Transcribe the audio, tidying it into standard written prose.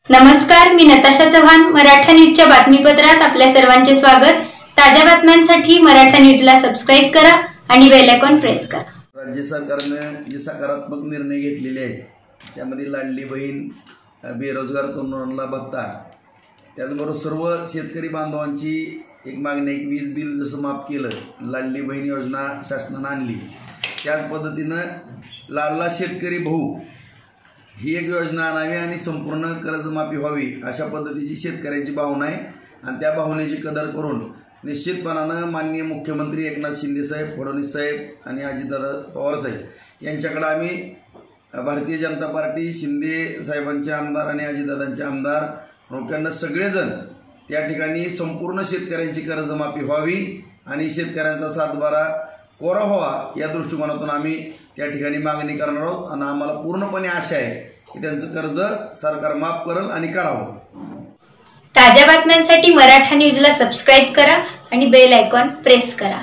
नमस्कार, मी नताशा चव्हाण. मराठा न्यूजच्या बातमीपत्रात आपल्या सर्वांचे स्वागत. ताज्या बातम्यांसाठी मराठा न्यूजला सबस्क्राइब करा आणि बेल आयकॉन प्रेस करा. राज्य सरकारने जे सकारात्मक निर्णय घेतलेले आहेत त्यामध्ये लाडली बहीण, बेरोजगार तरुणांना भत्ता, त्याचबरोबर सर्व शेतकरी बांधवांची एक मागणी आहे की वीज बिल जसं माफ केलं, लाडली बहीण योजना शासनाने आणली, त्याच पद्धतीनं लाडला शेतकरी भाऊ ही एक योजना आणावी आणि संपूर्ण कर्जमाफी व्हावी अशा पद्धतीची शेतकऱ्यांची भावना आहे. आणि त्या भावनेची कदर करून निश्चितपणानं माननीय मुख्यमंत्री एकनाथ शिंदे साहेब, फडणवीस साहेब आणि अजितदादा पवार साहेब यांच्याकडे आम्ही भारतीय जनता पार्टी, शिंदे साहेबांचे आमदार आणि अजितदादांचे आमदार नौक्यांना सगळेजण त्या ठिकाणी संपूर्ण शेतकऱ्यांची कर्जमाफी व्हावी आणि शेतकऱ्यांचा सातबारा कोरा व्हावा या दृष्टिकोनातून आम्ही त्या ठिकाणी मागणी करणार आहोत. आणि आम्हाला पूर्णपणे आशा आहे की त्यांचं कर्ज सरकार माफ करेल आणि करावं. ताज्या बातम्यांसाठी मराठा न्यूजला सबस्क्राइब करा आणि बेल आयकॉन प्रेस करा.